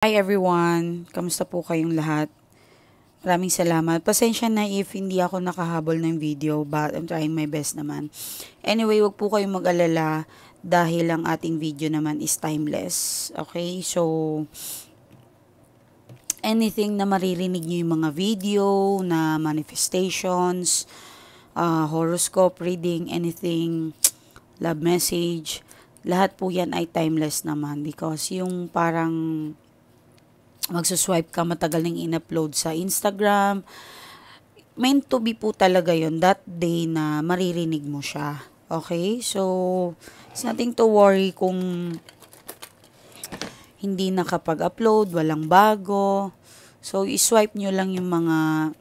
Hi everyone! Kamusta po kayong lahat? Maraming salamat. Pasensya na if hindi ako nakahabol ng video, but I'm trying my best naman. Anyway, wag po kayong mag-alala dahil ang ating video naman is timeless. Okay? So, anything na maririnig nyo yung mga video na manifestations, horoscope reading, anything, love message, lahat po yan ay timeless naman because yung parang magsuswipe ka matagal nang in-upload sa Instagram, meant to be po talaga yon that day na maririnig mo siya. Okay? So, it's nothing to worry kung hindi nakapag-upload, walang bago. So, i-swipe nyo lang yung mga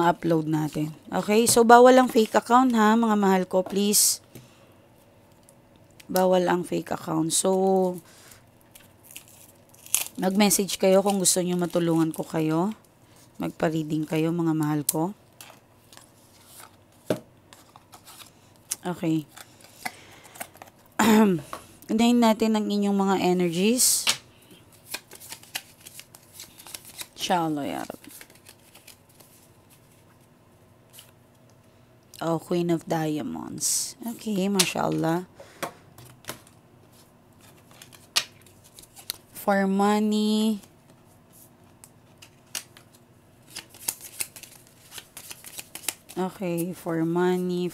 upload natin. Okay? So, bawal ang fake account ha, mga mahal ko, please. Bawal ang fake account. So, mag-message kayo kung gusto nyo matulungan ko kayo. Magpa-reading kayo, mga mahal ko. Okay. Unahin natin ang inyong mga energies. Inshallah, ya Rabbi. Oh, Queen of Diamonds. Okay, mashallah. For money. Okay, for money.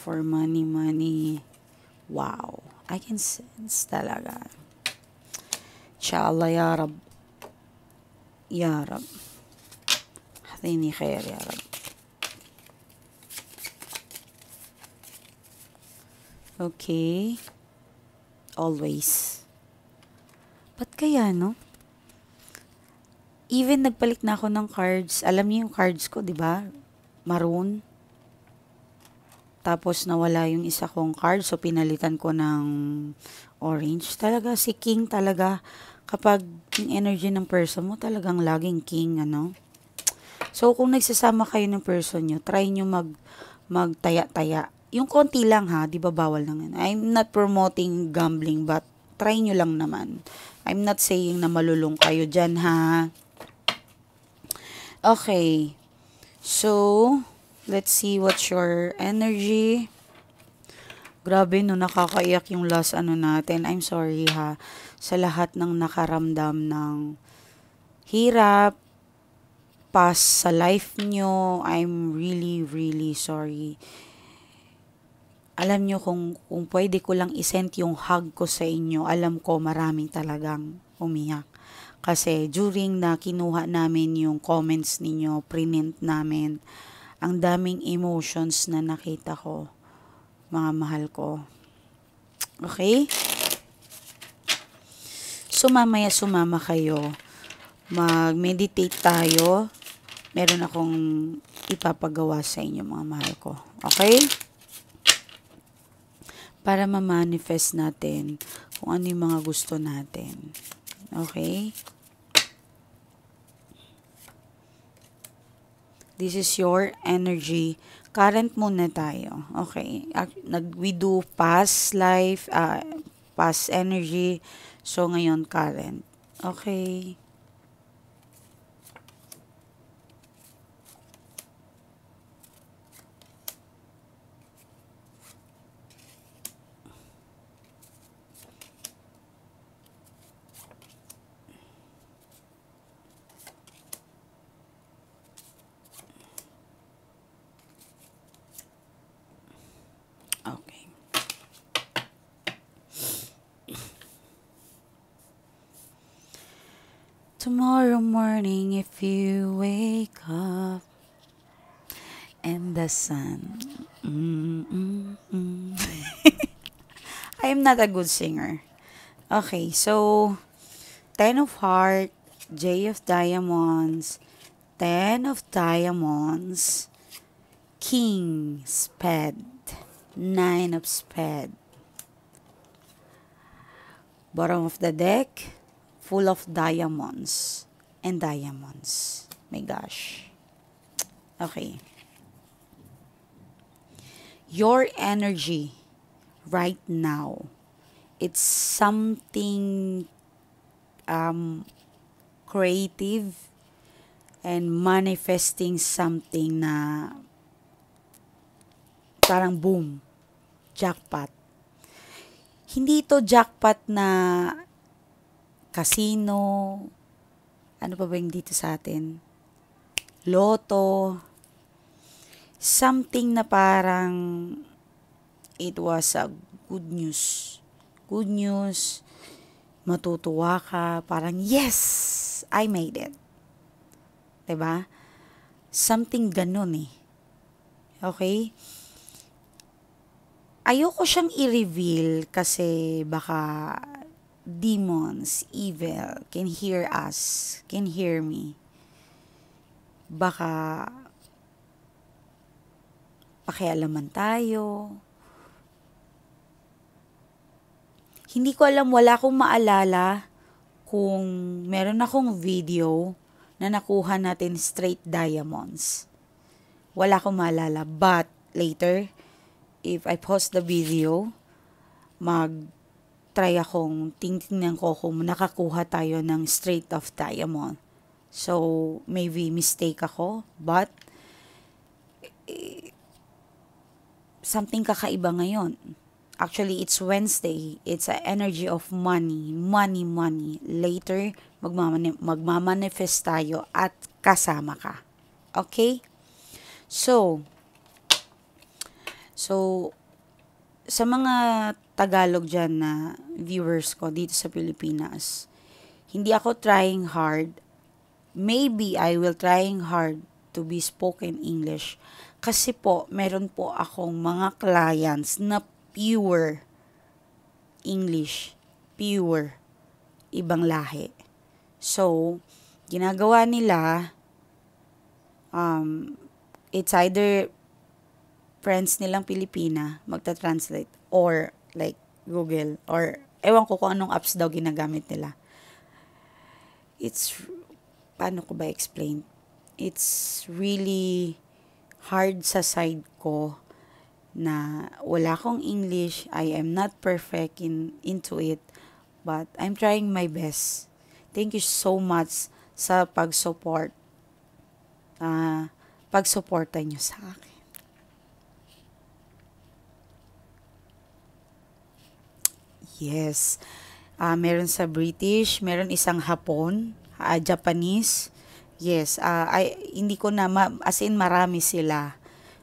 Wow, I can sense talaga. Inshallah, ya Rab. Ya Rab. Hatini khair, ya Rab. Okay. Always. Ba't kaya, no? Even nagpalit na ako ng cards. Alam niyo yung cards ko, di ba? Maroon. Tapos nawala yung isa kong card. So, pinalitan ko ng orange. Talaga, si King talaga. Kapag yung energy ng person mo, talagang laging King, ano? So, kung nagsasama kayo ng person nyo, try nyo magtaya-taya. Yung konti lang ha, di ba bawal lang. I'm not promoting gambling, but try nyo lang naman. I'm not saying na malulong kayo dyan ha. Okay. So, let's see what's your energy. Grabe no, nakakaiyak yung last ano natin. I'm sorry ha. Sa lahat ng nakaramdam ng hirap, past sa life nyo, I'm really, really sorry. Alam nyo kung pwede ko lang isend yung hug ko sa inyo, alam ko maraming talagang umiyak. Kasi during na kinuha namin yung comments ninyo, prinint namin, ang daming emotions na nakita ko, mga mahal ko. Okay? So mamaya sumama kayo, mag-meditate tayo. Meron akong ipapagawa sa inyo, mga mahal ko. Okay? Para ma-manifest natin kung ano yung mga gusto natin. Okay? This is your energy. Current muna tayo. Okay. We do past life, past energy. So, ngayon, current. Okay. Okay. Tomorrow morning, if you wake up and the sun. I am not a good singer. Okay, so 10 of heart, J of diamonds, 10 of diamonds, King spade, 9 of spade. Bottom of the deck, full of diamonds and diamonds. My gosh. Okay. Your energy right now, it's something creative and manifesting something na parang boom, jackpot. Hindi ito jackpot na casino, ano pa ba yung dito sa atin? Loto, something na parang it was a good news. Good news, matutuwa ka, parang yes, I made it. 'Di ba? Something ganun eh. Okay? Ayoko siyang i-reveal kasi baka demons, evil, can hear us, can hear me. Baka pakialaman tayo. Hindi ko alam, wala akong maalala kung meron akong video na nakuha natin straight diamonds. Wala akong maalala. But later, if I post the video, mag-try akong tingnan ko kung nakakuha tayo ng straight of diamond. So, maybe mistake ako, but something kakaiba ngayon. Actually, it's Wednesday. It's an energy of money. Money, money. Later, magmamanifest tayo at kasama ka. Okay? So, sa mga Tagalog dyan na viewers ko dito sa Pilipinas, hindi ako trying hard. Maybe I will trying hard to be spoken English. Kasi po, meron po akong mga clients na pure English. Pure. Ibang lahi. So, ginagawa nila, it's either friends nilang Pilipina, magta-translate, or like Google, or ewan ko kung anong apps daw ginagamit nila. It's, paano ko ba explain? It's really hard sa side ko na wala akong English, I am not perfect into it, but I'm trying my best. Thank you so much sa pag-support. Pag-suporta nyo sa akin. Yes. Meron sa British, meron isang Hapon, Japanese. Yes, hindi ko na, as in marami sila.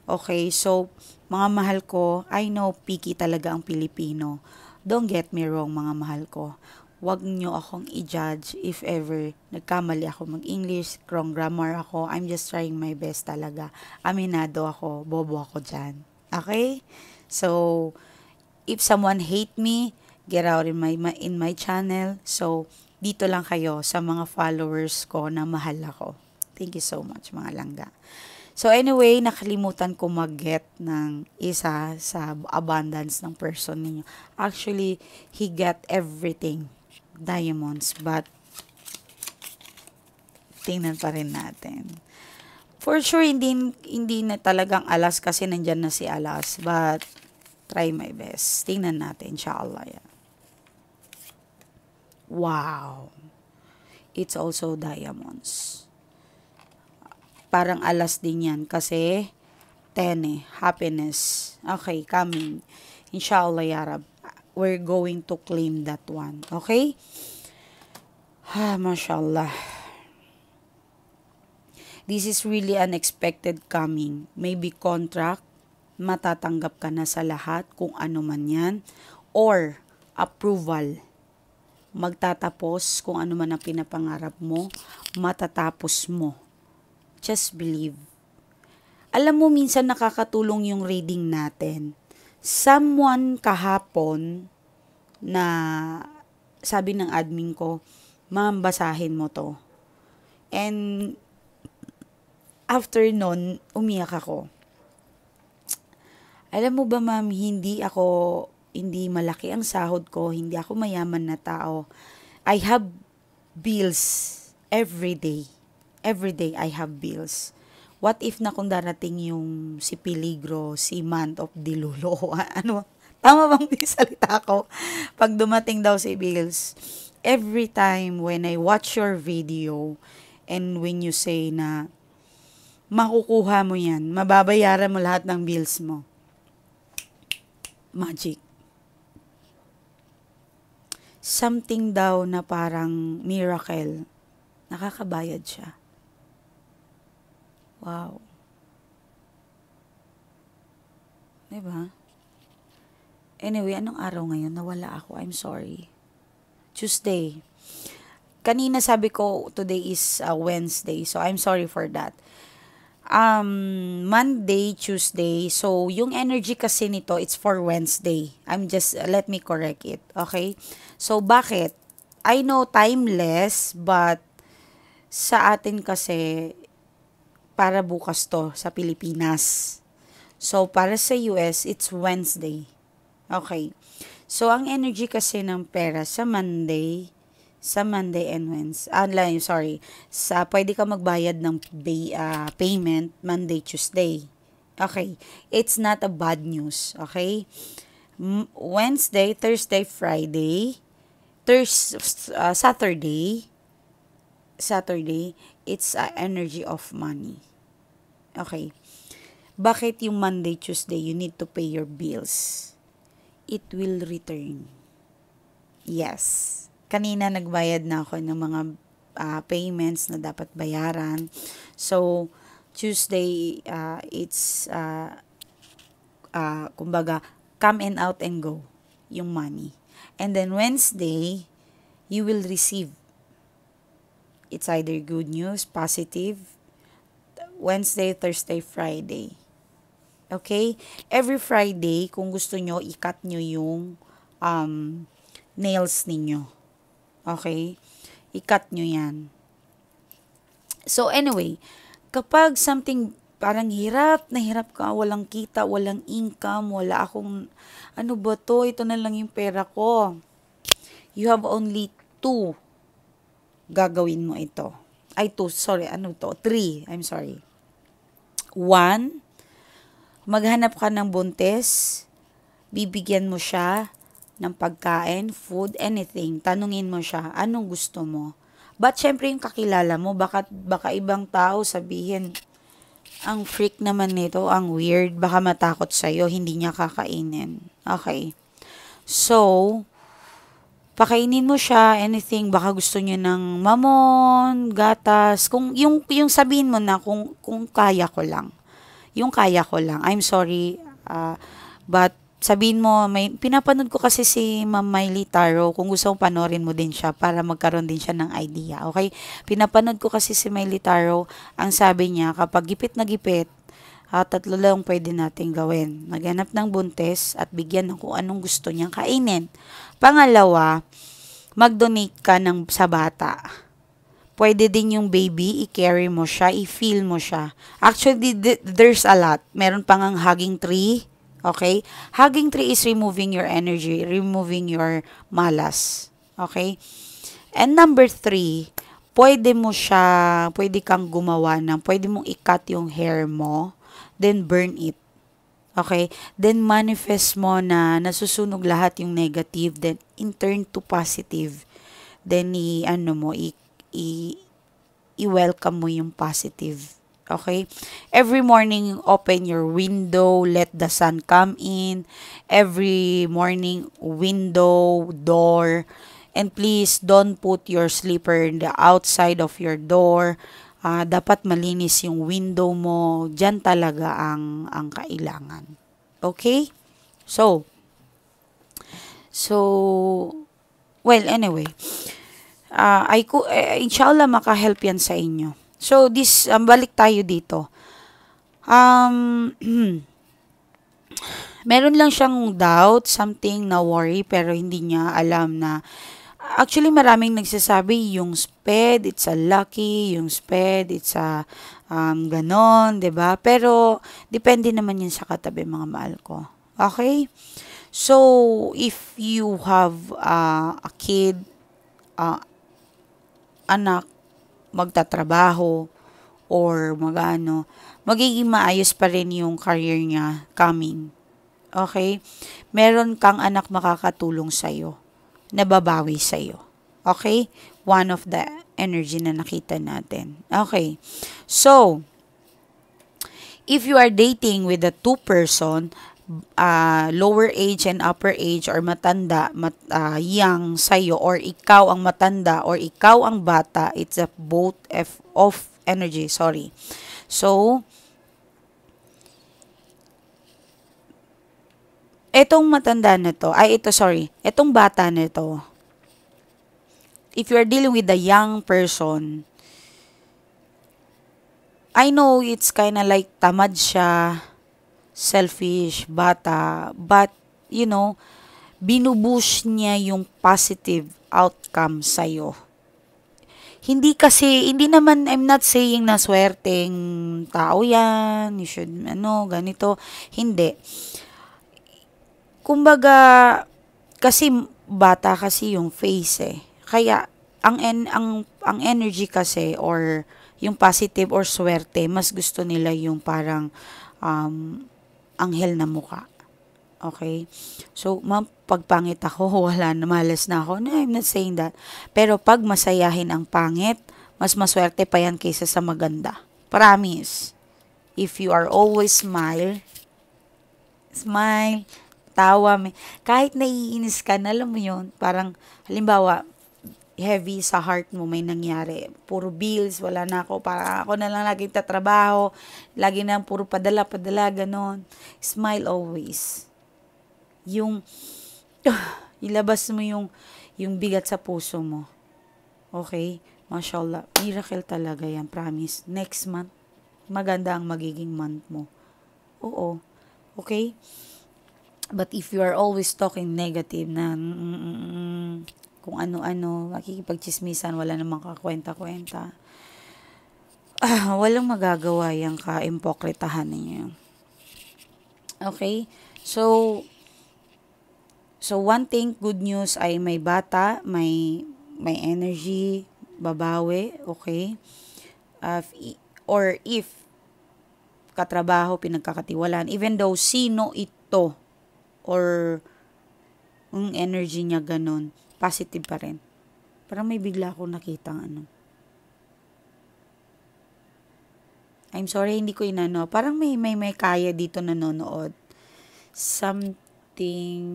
Okay, so, mga mahal ko, I know picky talaga ang Pilipino. Don't get me wrong, mga mahal ko. Huwag nyo akong i-judge if ever nagkamali ako mag-English, wrong grammar ako. I'm just trying my best talaga. Aminado ako, bobo ako dyan. Okay? So, if someone hate me, get out in my channel. So, dito lang kayo sa mga followers ko na mahal ako. Thank you so much, mga langga. So anyway, nakalimutan ko mag-get ng isa sa abundance ng person ninyo. Actually, he get everything. Diamonds, but tingnan pa rin natin. For sure, hindi na talagang alas kasi nandyan na si alas. But, try my best. Tingnan natin, inshallah. Yan. Wow. It's also diamonds. Parang alas din yan kasi 10 happiness. Okay, coming. Inshallah, ya Rab. We're going to claim that one. Okay? Mashallah. This is really unexpected coming. Maybe contract, matatanggap ka na sa lahat kung ano man yan. Or approval. Magtatapos kung ano man ang pinapangarap mo, matatapos mo. Just believe. Alam mo, minsan nakakatulong yung reading natin. Someone kahapon na sabi ng admin ko, ma'am, basahin mo to. And after nun, umiyak ako. Alam mo ba, ma'am, hindi malaki ang sahod ko, hindi ako mayaman na tao. I have bills every day. Every day I have bills. What if na kung darating yung si Peligro, si Month of Dilulo, ano, tama bang salita ko? Pag dumating daw si bills, every time when I watch your video and when you say na makukuha mo yan, mababayaran mo lahat ng bills mo. Magic. Something daw na parang miracle. Nakakabayad siya. Wow. Diba? Anyway, anong araw ngayon? Nawala ako. I'm sorry. Tuesday. Kanina sabi ko today is Wednesday. So, I'm sorry for that. Monday, Tuesday. So, yung energy kasi nito, it's for Wednesday. Let me correct it. Okay? So, bakit? I know timeless, but sa atin kasi, para bukas to sa Pilipinas. So, para sa US, it's Wednesday. Okay. So, ang energy kasi ng pera sa Monday and Wednesday, pwede ka magbayad ng payment Monday, Tuesday. Okay. It's not a bad news. Okay. Wednesday, Thursday, Friday, Saturday, it's energy of money. Okay. Bakit yung Monday, Tuesday, you need to pay your bills? It will return. Yes. Kanina nagbayad na ako ng mga payments na dapat bayaran. So, Tuesday, it's, kumbaga, come and out and go yung money. And then Wednesday, you will receive. It's either good news, positive, Wednesday, Thursday, Friday. Okay? Every Friday, kung gusto nyo, i-cut nyo yung nails ninyo. Okay? I-cut nyo yan. So, anyway, kapag something parang hirap ka, walang kita, walang income, wala akong, ano ba to? Ito na lang yung pera ko. You have only 2 gagawin mo ito. 3. I'm sorry. 1, maghanap ka ng buntis, bibigyan mo siya ng pagkain, food, anything. Tanungin mo siya, anong gusto mo? But syempre yung kakilala mo, baka ibang tao sabihin, ang freak naman nito, ang weird, baka matakot sa'yo, hindi niya kakainin. Okay. So, pakainin mo siya, anything, baka gusto niya ng mamon, gatas, kung yung sabihin mo na kung kaya ko lang. Yung kaya ko lang. I'm sorry, but sabihin mo, pinapanood ko kasi si Ma'am Miley Taro, kung gusto mong panorin mo din siya para magkaroon din siya ng idea, okay? Pinapanood ko kasi si Miley Taro, ang sabi niya, kapag gipit na gipit, 3 lang pwede natin gawin. Maghanap ng buntis at bigyan ng kung anong gusto niyang kainin. Pangalawa, mag-donate ka sa bata. Pwede din yung baby, i-carry mo siya, i-feel mo siya. Actually, there's a lot. Meron pang ang hugging tree. Okay? Hugging tree is removing your energy, removing your malas. Okay? And number 3, pwede kang gumawa pwede mong i-cut yung hair mo, then burn it. Okay? Then manifest mo na nasusunog lahat yung negative, then in turn to positive. Then i-welcome mo yung positive. Okay? Every morning, open your window, let the sun come in. Every morning, window, door. And please, don't put your slipper in the outside of your door. Dapat malinis yung window mo. Diyan talaga ang kailangan. Okay? So, well, anyway. Inshallah makahelp yan sa inyo. So, balik tayo dito. Meron lang siyang doubt, something na worry, pero hindi niya alam na, actually maraming nagsasabi, yung SPED, it's a lucky, yung SPED, it's a, ganon, 'di ba? Pero, depende naman yun sa katabi, mga mahal ko. Okay? So, if you have a kid, anak, magtatrabaho, or magiging maayos pa rin yung career niya coming. Okay? Meron kang anak makakatulong sa'yo, nababawi sa'yo. Okay? One of the energy na nakita natin. Okay. So, if you are dating with a two-person, lower age and upper age, or matanda, young sa'yo, or ikaw ang matanda, or ikaw ang bata, it's a both of energy, sorry. So, etong matanda na to, etong bata na to, if you are dealing with a young person, I know it's kinda like tamad siya, selfish, bata, but, binubush niya yung positive outcome sa'yo. Hindi naman, I'm not saying na swerteng tao yan, you should, ganito. Hindi. Kumbaga, kasi bata kasi yung face eh. Kaya, ang energy kasi, or yung positive or swerte, mas gusto nila yung parang, anghel na muka. Okay? So, pag pangit ako, wala na, malas na ako. No, I'm not saying that. Pero pag masayahin ang pangit, mas maswerte pa yan kaysa sa maganda. Promise. If you are always smile, tawa, kahit naiinis ka, alam mo yun, parang, halimbawa, heavy sa heart mo, may nangyari. Puro bills, wala na ako. Para ako na lang laging tatrabaho. Lagi na puro padala, ganon. Smile always. Ilabas mo yung bigat sa puso mo. Okay? Mashallah. Miracle talaga yan, promise. Next month, maganda ang magiging month mo. Oo. Okay? But if you are always talking negative na, kung ano-ano, makikipagchismisan, wala namang kakwenta-kwenta. Walang magagawa yung ka-impokritahan ninyo. Okay? So one thing, good news ay may bata, may energy, babawi, okay? Or if katrabaho, pinagkakatiwalaan, even though sino ito, or yung energy niya ganon, positive pa rin. Parang may bigla akong nakita I'm sorry, hindi ko inano. Parang may kaya dito nanonood. Something.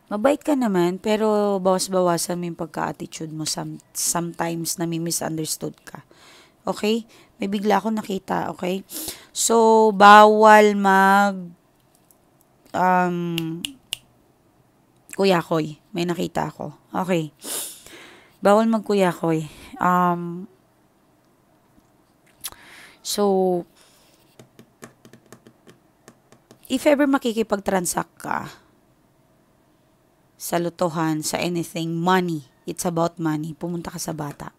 Mabait ka naman, pero bawas-bawasan mo yung pagka-attitude mo. Sometimes nami-misunderstood ka. Okay? May bigla akong nakita, okay? So, bawal kuyakoy. May nakita ako. Okay. Bawal magkuyakoy. So, if ever makikipag-transact ka sa lutuhan, sa anything, money, it's about money, pumunta ka sa bata.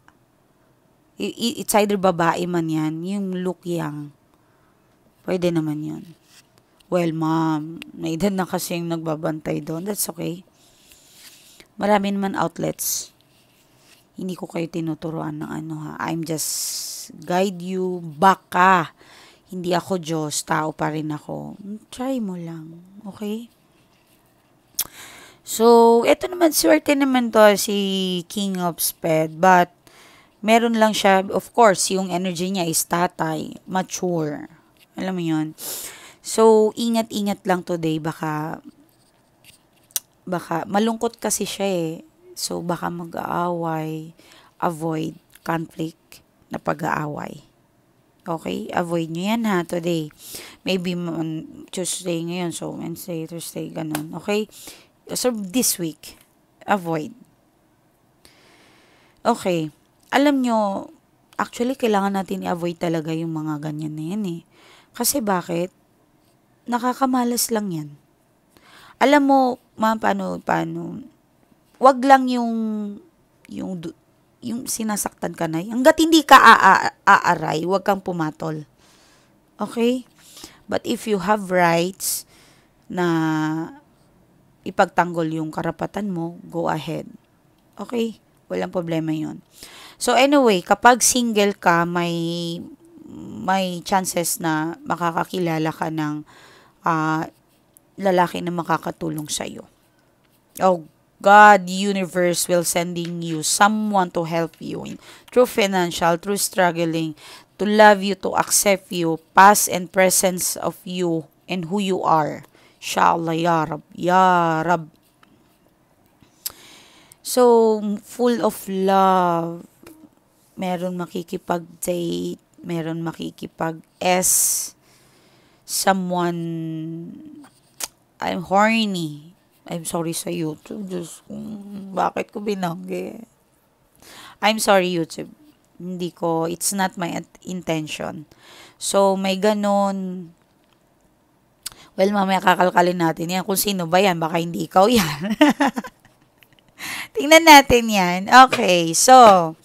It's either babae man yan, yung look young. Pwede naman yun. Well, ma'am, may edad na kasi yung nagbabantay doon. That's okay. Marami naman outlets. Hindi ko kayo tinuturuan ng I'm just guide you. Baka, hindi ako Diyos, tao pa rin ako. Try mo lang. Okay? So, eto naman, swerte naman to si King of Spades. But, meron lang siya, of course, yung energy niya is tatay, mature. Alam mo yun? So, ingat-ingat lang today. Baka, malungkot kasi siya eh. So, baka mag-aaway, avoid conflict na pag-aaway. Okay? Avoid nyo yan ha, today. Maybe Tuesday ngayon, so Wednesday, Thursday, ganun. Okay? So, this week, avoid. Okay. Alam nyo, actually, kailangan natin i-avoid talaga yung mga ganyan na yan eh. Kasi bakit? Nakakamalas lang yan. Alam mo, paano, wag lang yung sinasaktan ka na. Hanggat hindi ka aaray, wag kang pumatol. Okay? But if you have rights na ipagtanggol yung karapatan mo, go ahead. Okay? Walang problema yun. So anyway, kapag single ka, may may chances na makakakilala ka ng ah, lalaki na makakatulong sa'yo. Oh God, universe will sending you someone to help you in through financial, through struggling, to love you, to accept you, past and presence of you and who you are. Inshallah, ya Rab, ya Rab. So, full of love. Meron makikipag-date, meron makikipag-S, someone, I'm horny. I'm sorry sa YouTube. Diyos ko, bakit ko binanggit? I'm sorry YouTube. Hindi ko, it's not my intention. So, may ganon. Well, mamaya kakalkalin natin yan. Kung sino ba yan, baka hindi ikaw yan. Tingnan natin yan. Okay, so,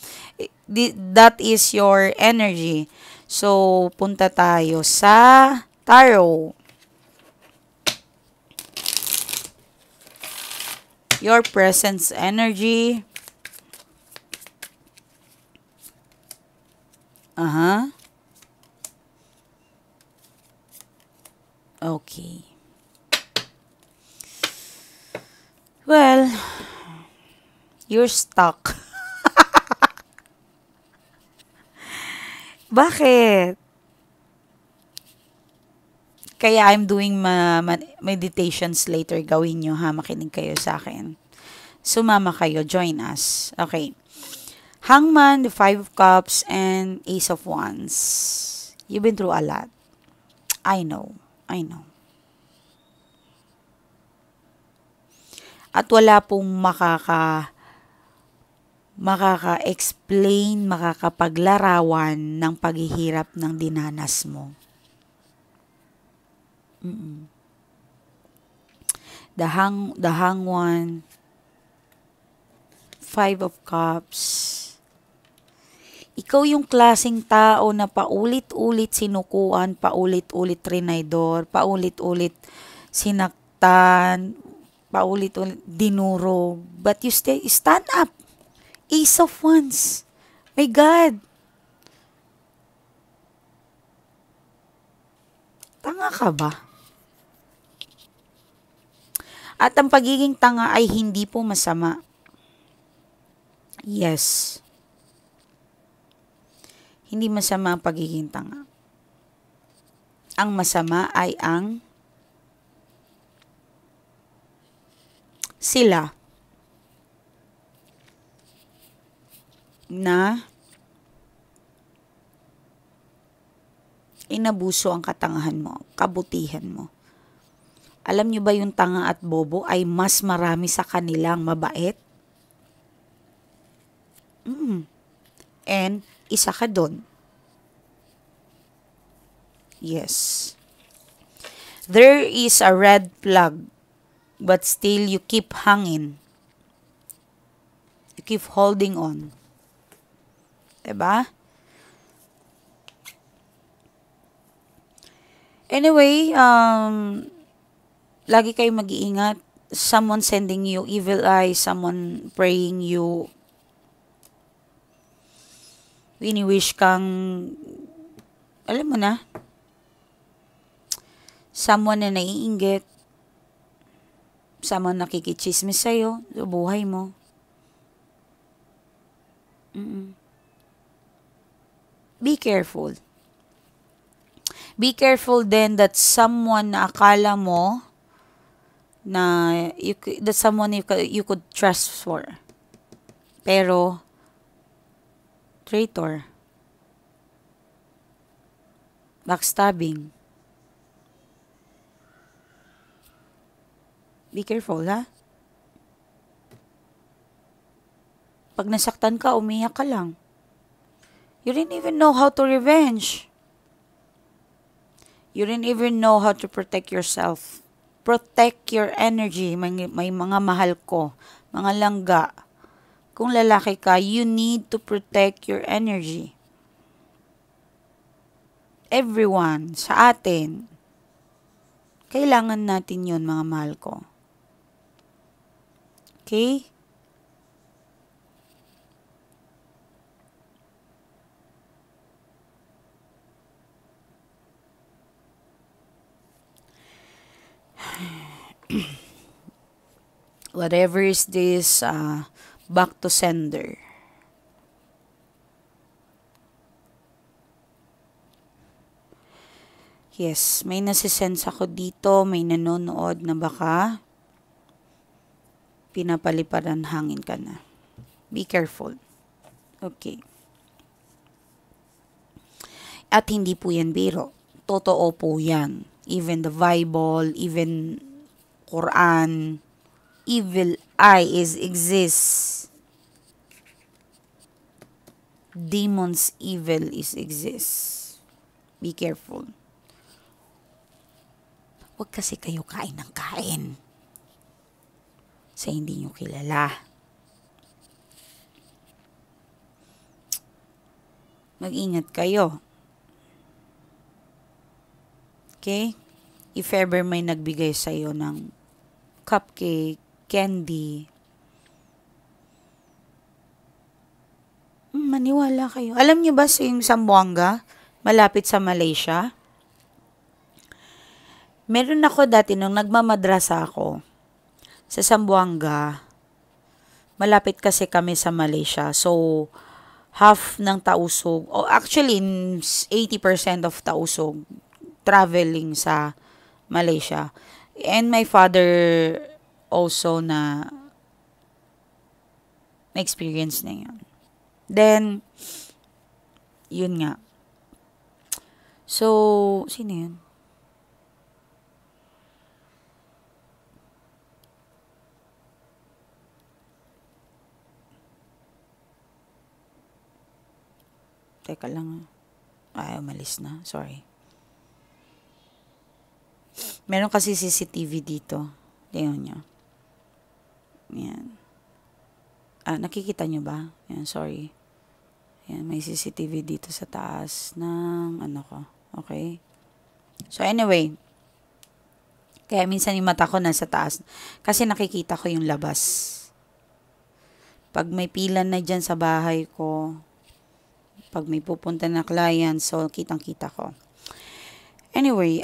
that is your energy. So, punta tayo sa tarot. Your presence energy. Okay. Well, you're stuck. Bakit? Kaya I'm doing meditations later. Gawin nyo ha. Makinig kayo sa akin. Sumama kayo. Join us. Okay. Hangman, the Five of Cups, and Ace of Wands. You've been through a lot. I know. I know. At wala pong makaka-explain, makakapaglarawan ng paghihirap ng dinanas mo. The Hangman, Five of Cups. Ikaw yung klaseng tao na paulit-ulit sinukuan, paulit-ulit trinaydor, paulit-ulit sinaktan, paulit-ulit dinuro. But you stand up. Ace of Wands. My God. Tanga ka ba? At ang pagiging tanga ay hindi po masama. Yes. Hindi masama ang pagiging tanga. Ang masama ay ang sila na inabuso ang katangahan mo, kabutihan mo. Alam nyo ba yung tanga at bobo ay mas marami sa kanilang mabait? And isa ka doon. Yes. There is a red flag, but still you keep hanging. You keep holding on. Diba? Anyway, lagi kayo mag-iingat. Someone sending you evil eye, someone praying you. Wini-wish kang, alam mo na, someone na naiinggit, someone nakikichismis sa'yo sa buhay mo. Be careful. Be careful then that someone na akala mo na that someone you could trust for. Pero traitor, backstabbing. Be careful, ha? Pag nasaktan ka, umiyak ka lang. You didn't even know how to revenge. You didn't even know how to protect yourself. Protect your energy. May mga mahal ko, mga langga. Kung lalaki ka, you need to protect your energy. Everyone, sa atin, kailangan natin yun, mga mahal ko. Okay? Whatever is this, back to sender. Yes, may nasisense ako dito, may nanonood na baka pinapaliparan hangin ka na. Be careful. Okay. At hindi po yan biro. Totoo po yan. Even the Bible, even Quran, evil eye exists. Demons evil exists. Be careful. Huwag kasi kayo kain ng kain sa hindi nyo kilala. Mag-ingat kayo. Okay? If ever may nagbigay sa'yo ng cupcake, candy, maniwala kayo. Alam niyo ba yung Zamboanga, malapit sa Malaysia? Meron ako dati nung nagmamadrasa ako sa Zamboanga. Malapit kasi kami sa Malaysia. So, half ng Tausug, actually 80% of Tausug traveling sa Malaysia. And my father also na experience na yun. Then, yun nga. So, sino yun? Teka lang. Ay, umalis na. Sorry. Meron kasi CCTV dito. Tingnan nyo. Yan. Nakikita nyo ba? Yan, sorry. Yan, may CCTV dito sa taas ng ano ko. Okay? So, anyway. Kaya minsan yung mata ko nasa taas. Kasi nakikita ko yung labas. Pag may pila na dyan sa bahay ko, pag may pupunta na client, so kitang-kita ko. Anyway,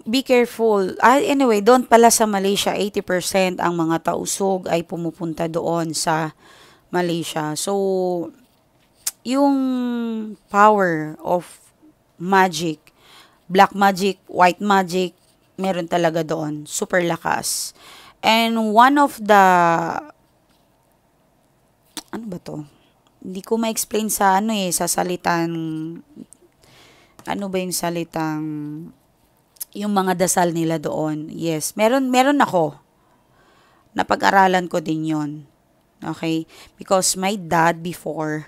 be careful. Anyway, doon pala sa Malaysia, 80% ang mga tausog ay pumupunta doon sa Malaysia. So, yung power of magic, black magic, white magic, meron talaga doon. Super lakas. And one of the, ano ba to? Hindi ko ma-explain sa sa salitang, ano ba yung salitang, yung mga dasal nila doon. Yes, meron ako. Napag-aralan ko din yon. Okay? Because my dad before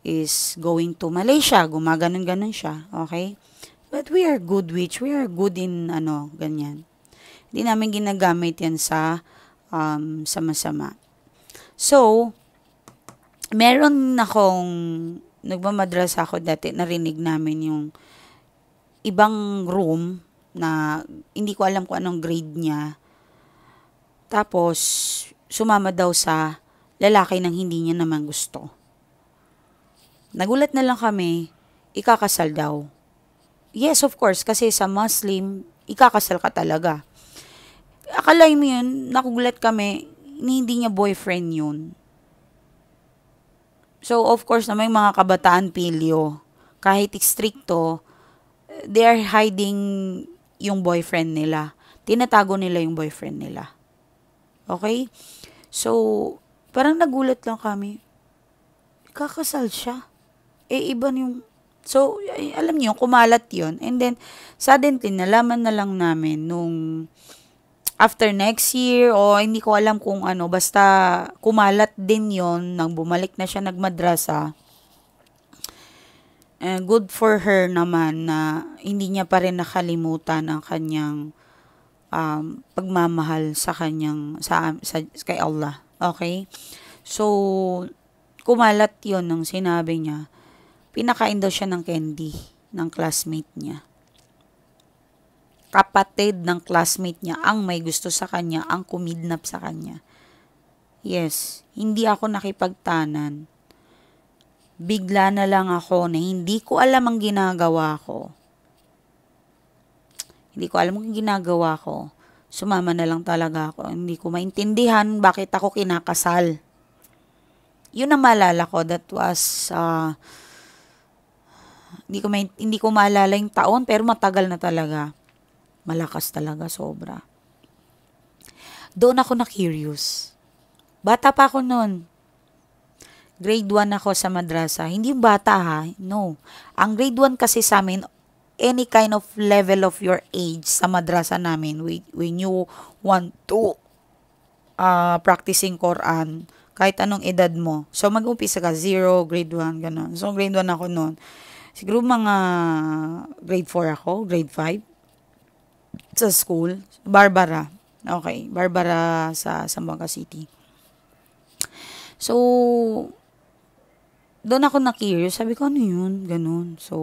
is going to Malaysia. Gumaganon-ganon siya. Okay? But we are good witch. We are good in ganyan. Hindi namin ginagamit yan sa sama-sama. So, meron akong, nagmamadrasa ako dati, narinig namin yung ibang room na hindi ko alam kung anong grade niya. Tapos, sumama daw sa lalaki nang hindi niya naman gusto. Nagulat na lang kami, ikakasal daw. Yes, of course, kasi sa Muslim, ikakasal ka talaga. Akalain mo yun, nakugulat kami, hindi niya boyfriend yun. So, of course, na may mga kabataan pilyo, kahit stricto, they are hiding yung boyfriend nila. Tinatago nila yung boyfriend nila. Okay? So, parang nagulat lang kami. Kakasal siya. Iba yung... So, alam niyo, kumalat yun. And then, suddenly, nalaman na lang namin nung after next year, o hindi ko alam kung ano, basta kumalat din yon nang bumalik na siya nagmadrasa. Good for her naman na hindi niya pa rin nakalimutan ang kanyang pagmamahal sa kanyang, sa kay Allah. Okay? So, kumalat yon nang sinabi niya, pinakain daw siya ng candy ng classmate niya. Kapatid ng classmate niya ang may gusto sa kanya, ang kumidnap sa kanya. Yes, hindi ako nakipagtanan. Bigla na lang ako na hindi ko alam ang ginagawa ko. Hindi ko alam ang ginagawa ko. Sumama na lang talaga ako. Hindi ko maintindihan bakit ako kinakasal. Yun ang maalala ko. That was, hindi ko maalala yung taon, pero matagal na talaga. Malakas talaga, sobra. Doon ako na-curious. Bata pa ako noon. Grade 1 ako sa madrasa. Hindi yung bata ha, no. Ang grade 1 kasi sa amin, any kind of level of your age sa madrasa namin, when you want to practicing Quran, kahit anong edad mo. So, mag-umpisa ka, 0, grade 1, gano'n. So, grade 1 ako noon. Siguro mga grade 4 ako, grade 5, sa school. Barbara. Okay, Barbara sa Zamboanga City. So, doon ako na-curious. Sabi ko, ano yun? Ganun. So,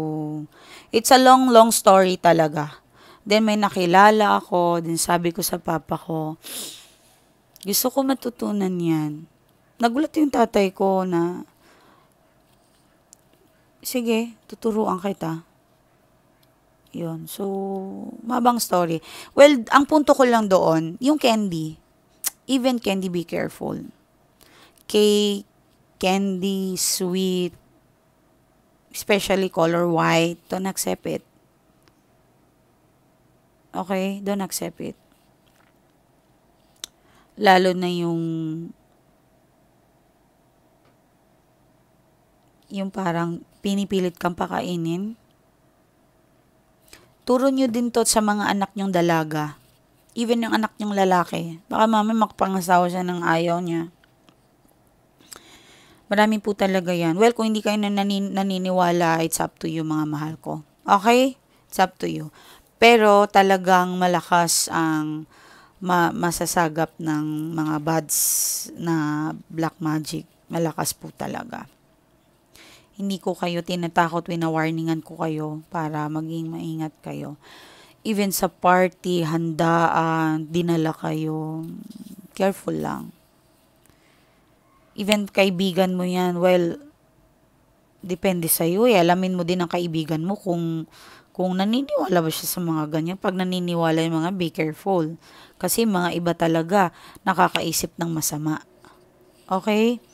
it's a long, long story talaga. Then, may nakilala ako. Then, sabi ko sa papa ko, gusto ko matutunan yan. Nagulat yung tatay ko na, sige, tuturuan kita. Yun. So, mabang story. Well, ang punto ko lang doon, yung candy. Even candy, be careful. Cake, candy, sweet, especially color white, don't accept it. Okay? Don't accept it. Lalo na yung parang pinipilit kang pakainin. Turo nyo din to sa mga anak nyong dalaga. Even yung anak nyong lalaki. Baka mami makapangasawa siya ng ayaw niya. Marami po talaga yan. Well, kung hindi kayo naniniwala, it's up to you mga mahal ko. Okay? It's up to you. Pero talagang malakas ang masasagap ng mga bads na black magic. Malakas po talaga. Hindi ko kayo tinatakot, wina-warningan ko kayo para maging maingat kayo. Even sa party, handaan, dinala kayo, careful lang. Even kaibigan mo yan, well, depende sa'yo eh. Alamin mo din ang kaibigan mo kung naniniwala ba siya sa mga ganyan. Pag naniniwala yung mga, be careful. Kasi mga iba talaga nakakaisip ng masama. Okay?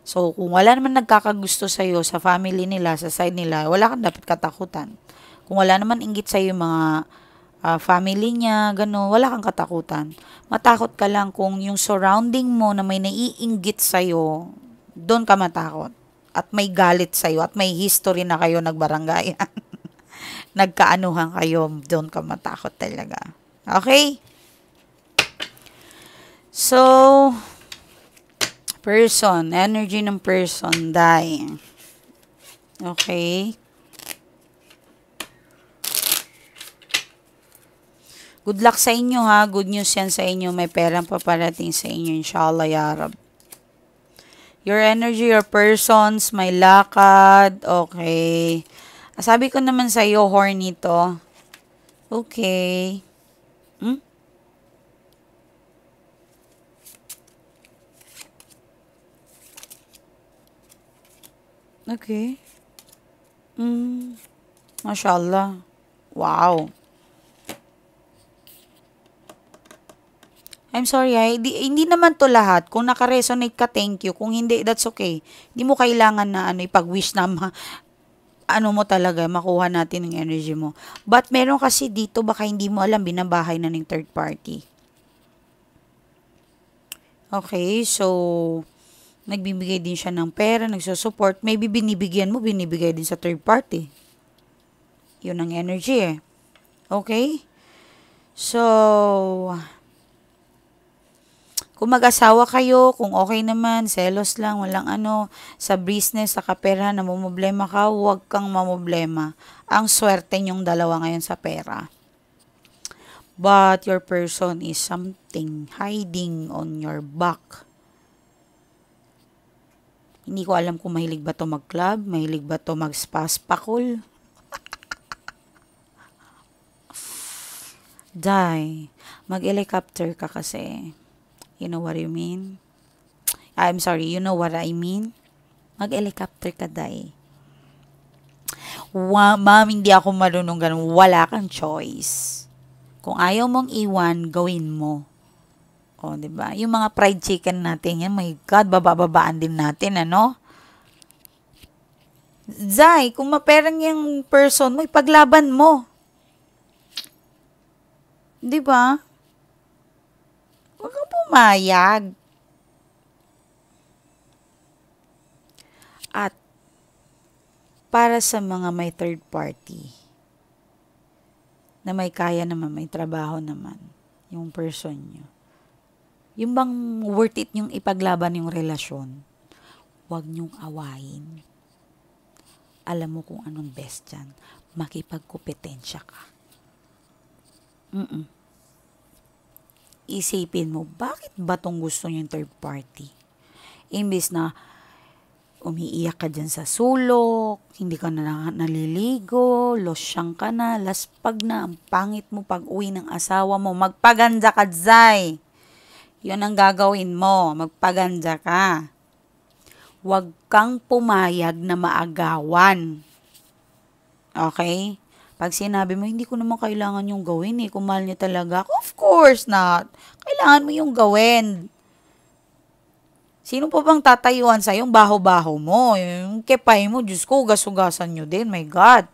So, kung wala naman nagkakagusto sa'yo sa family nila, sa side nila, wala kang dapat katakutan. Kung wala naman inggit sa'yo mga family niya, gano'n, wala kang katakutan. Matakot ka lang kung yung surrounding mo na may naiinggit sa'yo, doon ka matakot. At may galit sa'yo, at may history na kayo nagbaranggayan. Nagkaanuhan kayo, doon ka matakot talaga. Okay? So, person, energy ng person, die. Okay? Good luck sa inyo ha. Good news yan sa inyo. May perang paparating sa inyo. Inshallah, ya Rab. Your energy, your persons, may lakad. Okay. Sabi ko naman sa iyo, horny to. Okay. Okay. Mashallah. Wow. I'm sorry, hindi naman to lahat. Kung naka-resonate ka, thank you. Kung hindi, that's okay. Hindi mo kailangan na ipag-wish na mo talaga, makuha natin yung energy mo. But meron kasi dito, baka hindi mo alam, binabahay na ng third party. Okay, so, nagbibigay din siya ng pera, nagsusupport. Maybe binibigyan mo, binibigay din sa third party. Yun ang energy eh. Okay? So, kung mag-asawa kayo, kung okay naman, selos lang, walang sa business, sa kapera, namumblema ka, huwag kang mamumblema. Ang swerte nyong dalawa ngayon sa pera. But your person is something hiding on your back. Hindi ko alam kung mahilig ba to mag-club, mahilig ba to mag-spaspackle. Die. Mag-helicopter ka kasi. You know what I mean? I'm sorry, you know what I mean? Mag-helicopter ka, day. Ma'am, hindi ako marunong ganun. Wala kang choice. Kung ayaw mong iwan, gawin mo. O, diba? Yung mga fried chicken natin, yan, my God, babababaan din natin, ano? Zay, kung maperang yung person mo, ipaglaban mo. Diba? Huwag kang pumayag. At, para sa mga may third party, na may kaya naman, may trabaho naman, yung person nyo. Yung bang worth it yung ipaglaban yung relasyon, huwag nyong awayin. Alam mo kung anong best dyan. Makipagkompetensya ka. Isipin mo, bakit ba tong gusto niyo yung third party? Imbis na umiiyak ka dyan sa sulok, hindi ka na naliligo, losyang ka na, laspag na, ang pangit mo pag uwi ng asawa mo, magpaganda ka, Zay. Yun ang gagawin mo, magpaganda ka. Huwag kang pumayag na maagawan. Okay? Pag sinabi mo, hindi ko naman kailangan yung gawin kung mahal niya talaga ako, of course not. Kailangan mo yung gawin. Sino pa bang tatayuan sa'yo? Yung baho-baho mo. Yung kepay mo, Diyos ko, gas-ugasan nyo din. My God.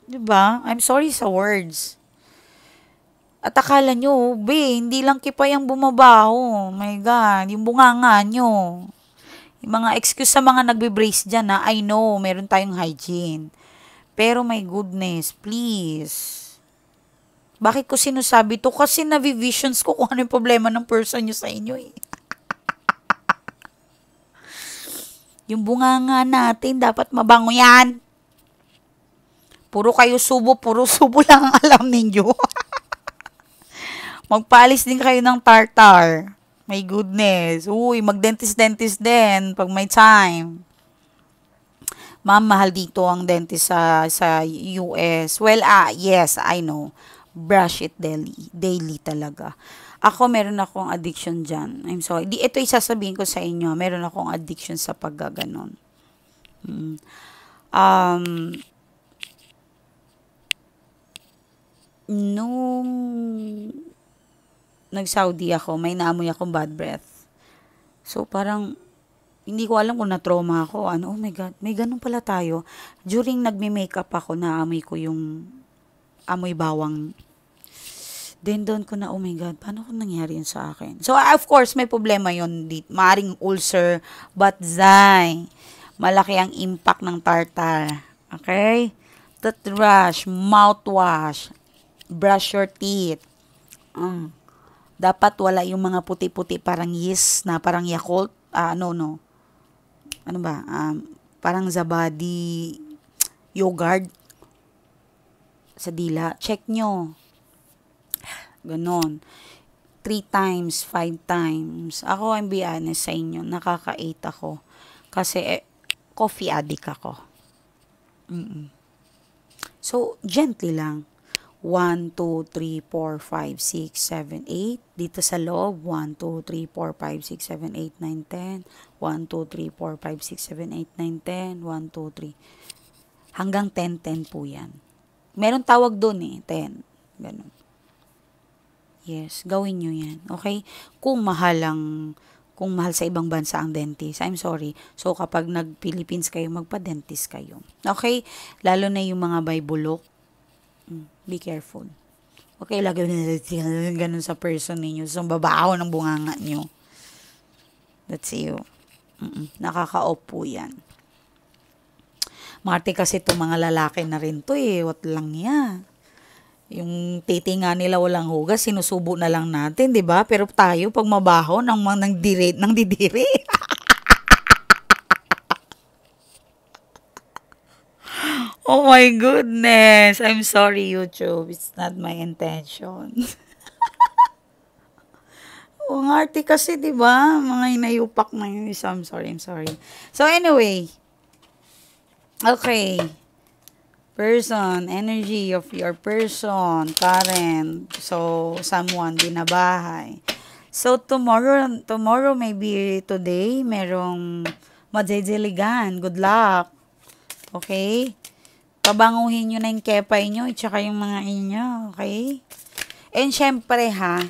Diba? I'm sorry sa words. At akala nyo, hindi lang kipay ang bumabaho. My God, yung bunganga nyo. Yung mga excuse sa mga nagbe-brace dyan na, I know, meron tayong hygiene. Pero my goodness, please. Bakit ko sinasabi to? Kasi navivisions ko kung ano yung problema ng person nyo sa inyo Yung bunganga natin, dapat mabango yan. Puro kayo subo, puro subo lang ang alam ninyo. Magpaalis din kayo ng tartar. My goodness. Uy, mag-dentist-dentist din pag may time. Ma'am, mahal dito ang dentist sa US. Well, yes, I know. Brush it daily talaga. Ako, meron akong addiction dyan. I'm sorry. Ito isasabihin ko sa inyo. Meron akong addiction sa paggaganon. Nung nag-Saudi ako, may naamoy akong bad breath. So, parang, hindi ko alam kung na-trauma ako. Oh my God, may ganun pala tayo. During nagme-makeup ako, naamoy ko yung amoy bawang. Then doon ko na, oh my God, paano kung nangyari yun sa akin? So, of course, may problema yun. Maaring ulcer, but Zay, malaki ang impact ng tartar. Okay? Toothbrush, mouthwash, brush your teeth. Dapat wala yung mga puti-puti, parang yeast na, parang Yakult. Ano ba? Parang Zabadi yogurt sa dila. Check nyo. Ganon. 3 times, 5 times. Ako, I'm be honest sa inyo, nakaka-8 ako. Kasi, coffee addict ako. So, gently lang. 1, 2, 3, 4, 5, 6, 7, 8. Dito sa loob, 1, 2, 3, 4, 5, 6, 7, 8, 9, 10. 1, 2, 3, 4, 5, 6, 7, 8, 9, 10. 1, 2, 3. Hanggang 10, 10 po yan. Meron tawag doon 10. Ganun. Yes, gawin nyo yan. Okay? Kung mahal sa ibang bansa ang dentist, I'm sorry. So, kapag nag-Philippines kayo, magpa-dentist kayo. Okay? Lalo na yung mga may bulok. Be careful. Okay, lagi ganun sa person ninyo. So, babaho ng bunganga nyo. That's you. Nakaka-off po yan. Marte kasi itong mga lalaki na rin to What lang yan. Yung titi nga nila walang hugas, sinusubo na lang natin, di ba? Pero tayo, pag mabaho, nang didiri. Oh my goodness. I'm sorry, YouTube. It's not my intention. Ang arte kasi, di ba? Mga inayupak na yun. I'm sorry. So, anyway. Okay. Person, energy of your person, Karen. So, someone, binabahay. So, tomorrow maybe today, merong madedeligan. Good luck. Okay? Pabanguhin nyo na yung kepay nyo, at saka yung mga inyo, okay? And syempre ha,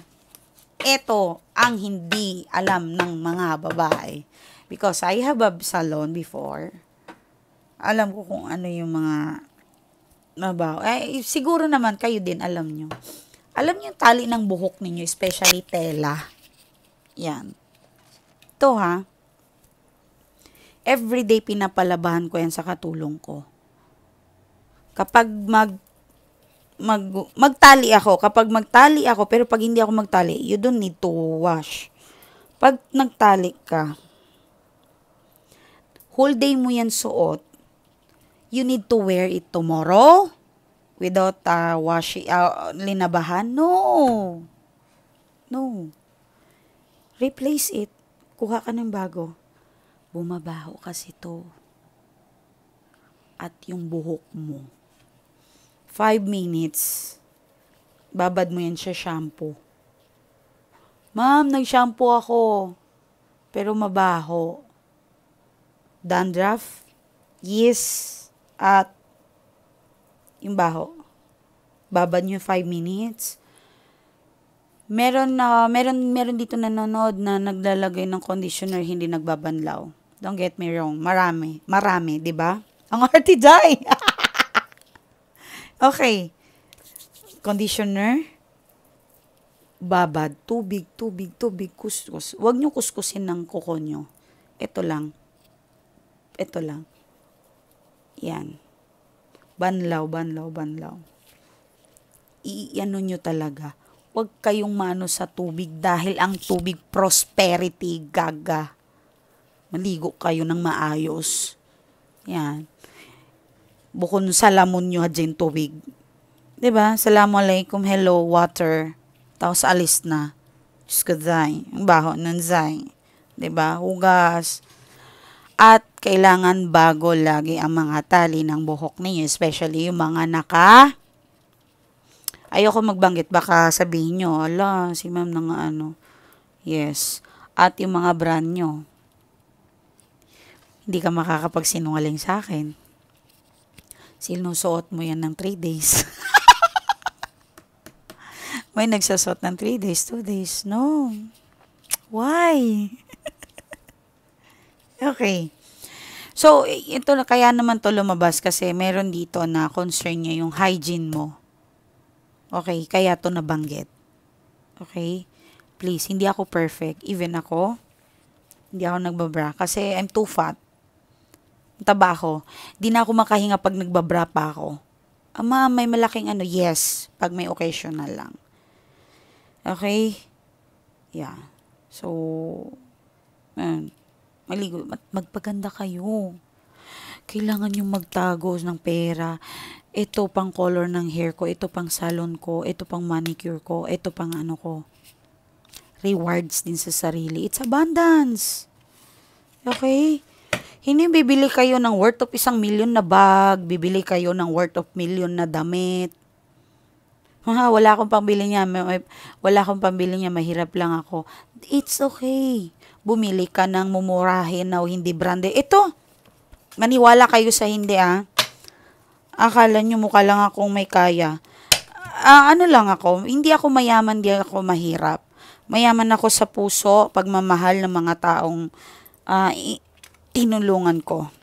ito ang hindi alam ng mga babae. Because I have a salon before. Alam ko kung ano yung mga mabaho. Siguro naman kayo din alam nyo. Alam nyo yung tali ng buhok ninyo, especially tela. Yan. Ito ha, everyday pinapalabahan ko yan sa katulong ko. Kapag magtali ako, pero pag hindi ako magtali, you don't need to wash. Pag nagtali ka, whole day mo yan suot, you need to wear it tomorrow without linabahan. No. Replace it. Kuha ka ng bago. Bumabaho kasi to. At yung buhok mo. 5 minutes. Babad mo yan sa shampoo. Ma'am, nag-shampoo ako. Pero mabaho. Dandruff? Yes. At yung baho. Babad nyo 5 minutes. Meron dito nanonood na naglalagay ng conditioner hindi nagbabanlaw. Don't get me wrong. Marami, 'di ba? Ang arty day. Okay. Conditioner, babad, tubig, kuskus. Huwag nyo kuskusin ng kuko nyo. Ito lang. Yan. Banlaw. Iano nyo talaga. Huwag kayong mano sa tubig dahil ang tubig prosperity gaga. Maligo kayo ng maayos. Yan. Bukod sa lamon nyo dyan tubig. 'Di ba? Assalamualaikum, hello, water. Tapos alis na. Diyos ko, zay. Ang baho ng zay. 'Di ba? Hugas. At kailangan bago lagi ang mga tali ng buhok ninyo. Especially yung mga ayoko magbanggit, baka sabihin nyo, ala, si ma'am na nga ano. Yes. At yung mga brand nyo. Hindi ka makakapagsinungaling sa akin. Sinusuot mo yan ng 3 days. May nagsasuot ng 3 days, 2 days. No. Why? Okay. So, ito na, kaya naman to lumabas kasi meron dito na concern niya yung hygiene mo. Okay, kaya to nabanggit. Okay? Please, hindi ako perfect. Even ako, hindi ako nagbabra kasi I'm too fat. Taba ako. Di na ako makahinga pag nagbabra pa ako. Ama, may malaking yes, pag may occasional lang. Okay? Yeah. So, maligo. Magpaganda kayo. Kailangan yung magtago ng pera. Ito pang color ng hair ko, ito pang salon ko, ito pang manicure ko, ito pang ano ko. Rewards din sa sarili. It's abundance. Okay? Hindi bibili kayo ng worth of 1 million na bag, bibili kayo ng worth of million na damit. Wala akong pambili niya, mahirap lang ako. It's okay. Bumili ka ng mumurahin na hindi branded. Ito, maniwala kayo sa hindi Akala nyo mukha lang akong may kaya. Ano lang ako, hindi ako mayaman, hindi ako mahirap. Mayaman ako sa puso, pagmamahal ng mga taong tinulungan ko.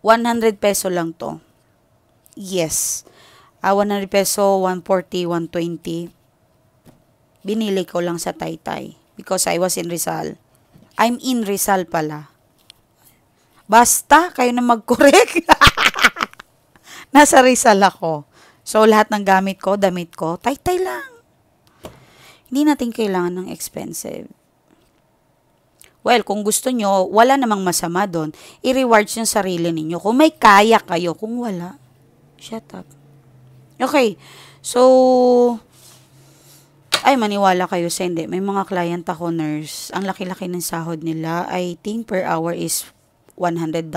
100 peso lang to. Yes. 100 peso, 140, 120. Binili ko lang sa Taytay because I was in Rizal. I'm in Rizal pala. Basta, kayo na mag-correct. Nasa Rizal ako. So, lahat ng gamit ko, damit ko, Taytay lang. Hindi natin kailangan ng expensive. Well, kung gusto nyo, wala namang masama doon. I-rewards yung sarili ninyo. Kung may kaya kayo, kung wala, shut up. Okay. So, maniwala kayo sa hindi. May mga client ako, nurse. Ang laki-laki ng sahod nila. I think per hour is $100.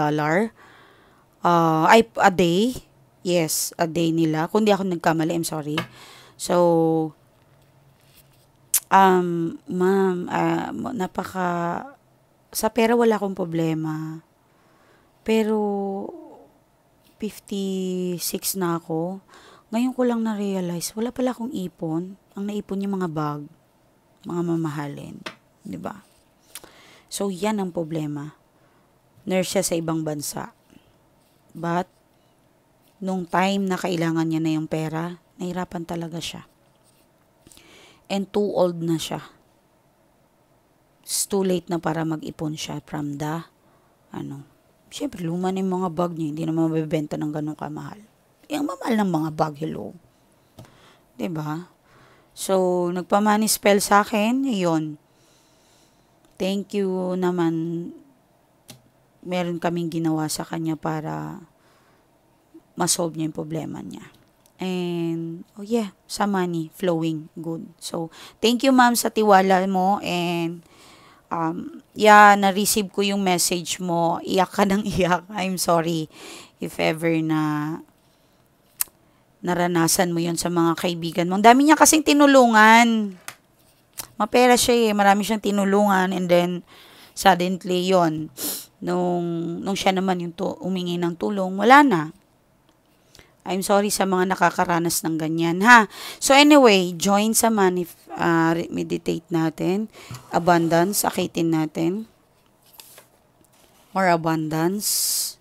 A day. Yes, a day nila. Kung di ako nagkamali, I'm sorry. So, ma'am, sa pera wala akong problema. Pero, 56 na ako. Ngayon ko lang na-realize, wala pala akong ipon. Ang naipon yung mga bag, mga mamahalin. 'Di ba? So, yan ang problema. Nurse siya sa ibang bansa. But, nung time na kailangan niya na yung pera, nahirapan talaga siya. And too old na siya. It's too late na para mag-ipon siya from the, syempre luma na yung mga bag niya, hindi naman mabibenta ng ganun kamahal. Yung mamahal ng mga bag, hello. 'Di ba? So, nagpa-money spell sa akin, yun. Thank you naman, meron kaming ginawa sa kanya para ma-solve niya yung problema niya. And, sa money, flowing, good. So, thank you ma'am sa tiwala mo and, na-receive ko yung message mo. Iyak ka ng iyak. I'm sorry if ever na naranasan mo yun sa mga kaibigan mo. Ang dami niya kasing tinulungan. Mapera siya marami siyang tinulungan and then, suddenly yon nung siya naman yung umingi ng tulong, wala na. I'm sorry sa mga nakakaranas ng ganyan, ha? So, anyway, join sa meditate natin. Abundance, akitin natin. More abundance.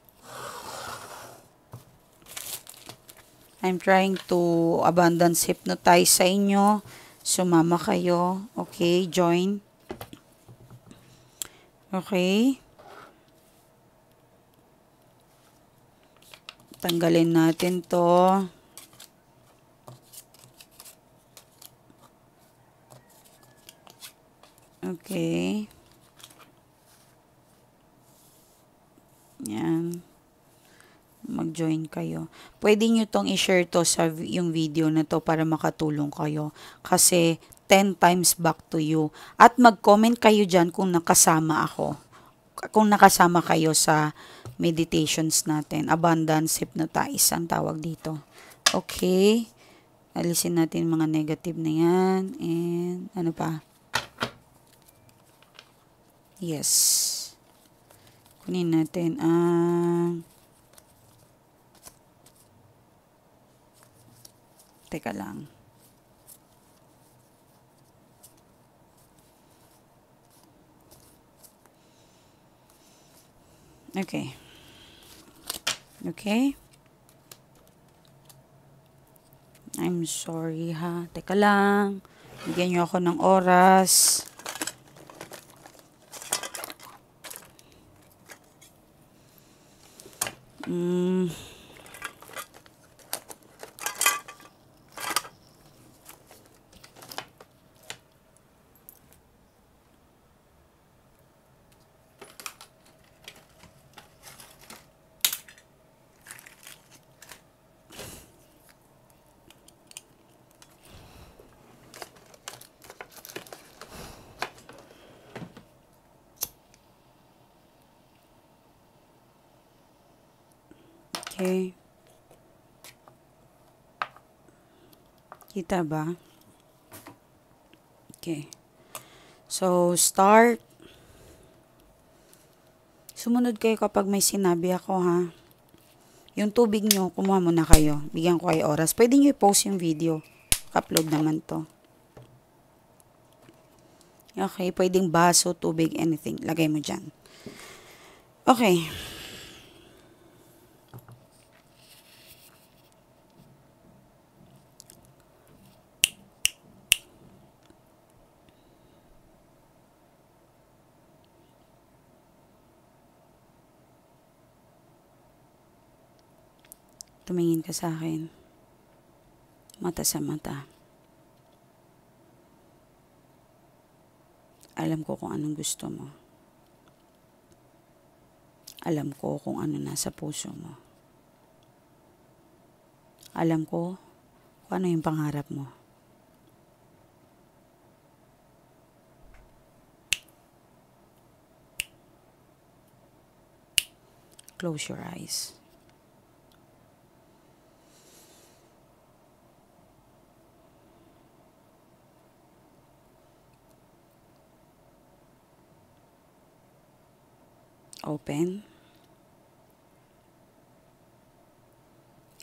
I'm trying to abundance hypnotize sa inyo. Sumama kayo. Okay, join. Okay. Tanggalin natin to. Okay. Yan. Mag-join kayo. Pwede nyo tong i-share to sa yung video na to para makatulong kayo. Kasi 10 times back to you. At mag-comment kayo dyan kung nakasama ako. Kung nakasama kayo sa meditations natin. Abundance hypnotize ang tawag dito. Okay. Alisin natin mga negative na yan. And ano pa? Yes. Kunin natin ang teka lang. Okay. Okay. I'm sorry ha. Teka lang. Bigyan niyo ako ng oras. Okay. Kita ba? Okay. So, start. Sumunod kayo kapag may sinabi ako, ha? Yung tubig nyo, kumuha muna kayo. Bigyan ko kayo oras. Pwede nyo i-post yung video. Upload naman to. Okay, pwedeng baso, tubig, anything. Lagay mo dyan. Okay. Tumingin ka sa akin. Mata sa mata. Alam ko kung anong gusto mo. Alam ko kung ano nasa puso mo. Alam ko kung ano yung pangarap mo. Close your eyes. Open.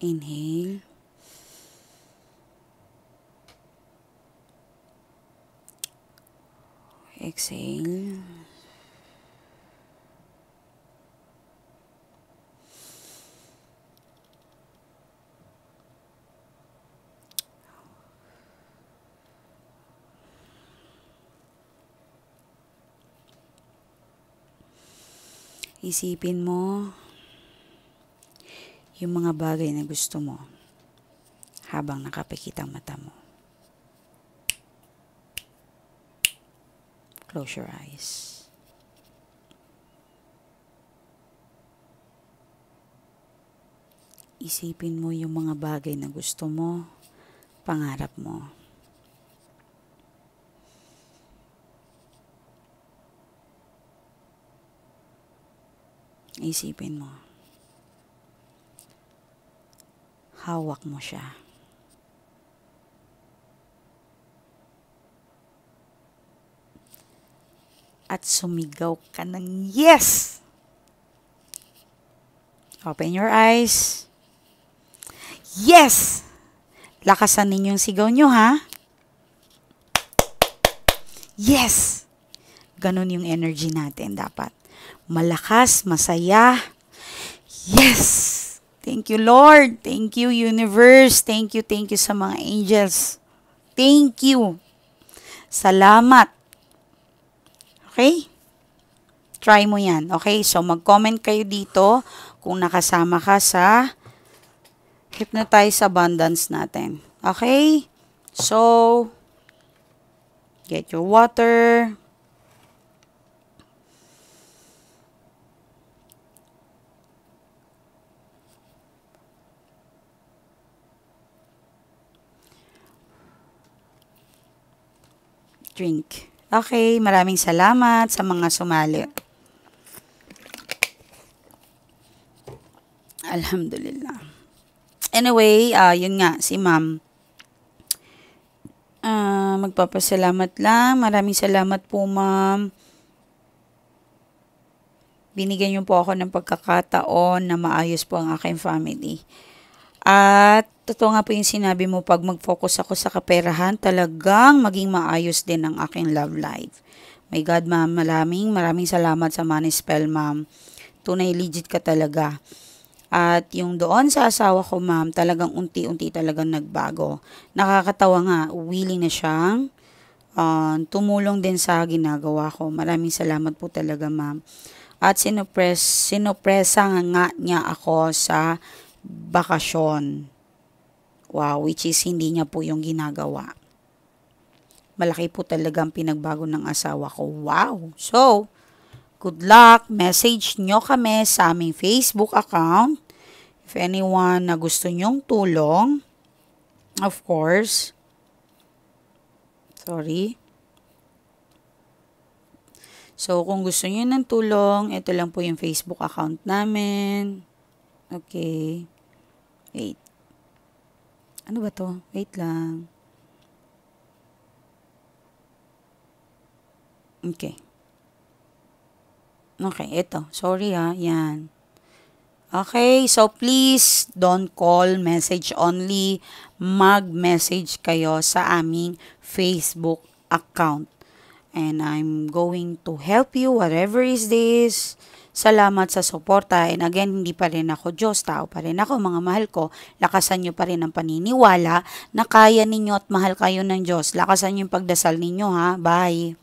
Inhale. Exhale. Isipin mo yung mga bagay na gusto mo habang nakapikit ang mata mo. Close your eyes. Isipin mo yung mga bagay na gusto mo, pangarap mo. Isipin mo. Hawak mo siya. At sumigaw ka ng yes! Open your eyes. Yes! Lakasan ninyong sigaw nyo, ha? Yes! Ganon yung energy natin dapat. Malakas, masaya. Yes! Thank you, Lord. Thank you, universe. Thank you sa mga angels. Thank you. Salamat. Okay? Try mo yan. Okay? So, mag-comment kayo dito kung nakasama ka sa Hypnotize Abundance natin. Okay? So, get your water. Drink. Okay, maraming salamat sa mga sumali. Alhamdulillah. Anyway, yun nga, si ma'am. Magpapasalamat lang. Maraming salamat po, ma'am. Binigyan niyo po ako ng pagkakataon na maayos po ang aking family. At totoo nga po yung sinabi mo, pag mag-focus ako sa kaperahan, talagang maging maayos din ang aking love life. My God, ma'am, maraming salamat sa money spell, ma'am. Tunay, legit ka talaga. At yung doon sa asawa ko, ma'am, talagang unti-unti talagang nagbago. Nakakatawa nga, willing na siyang tumulong din sa ginagawa ko. Maraming salamat po talaga, ma'am. At sinopresa nga niya ako sa bakasyon. Wow, which is hindi niya po yung ginagawa. Malaki po talagang pinagbago ng asawa ko. Wow! So, good luck. Message nyo kami sa aming Facebook account. If anyone na gusto nyong tulong, of course. Sorry. So, kung gusto nyo ng tulong, ito lang po yung Facebook account namin. Okay. Wait. Ano ba to? Wait lang. Okay. Okay, ito. Sorry yan. Okay, so please don't call, message only. Mag-message kayo sa aming Facebook account. And I'm going to help you, whatever is this. Salamat sa suporta. And again, hindi pa rin ako Diyos, tao pa rin ako, mga mahal ko. Lakasan nyo pa rin ang paniniwala na kaya ninyo at mahal kayo ng Diyos. Lakasan nyo yung pagdasal ninyo, ha? Bye!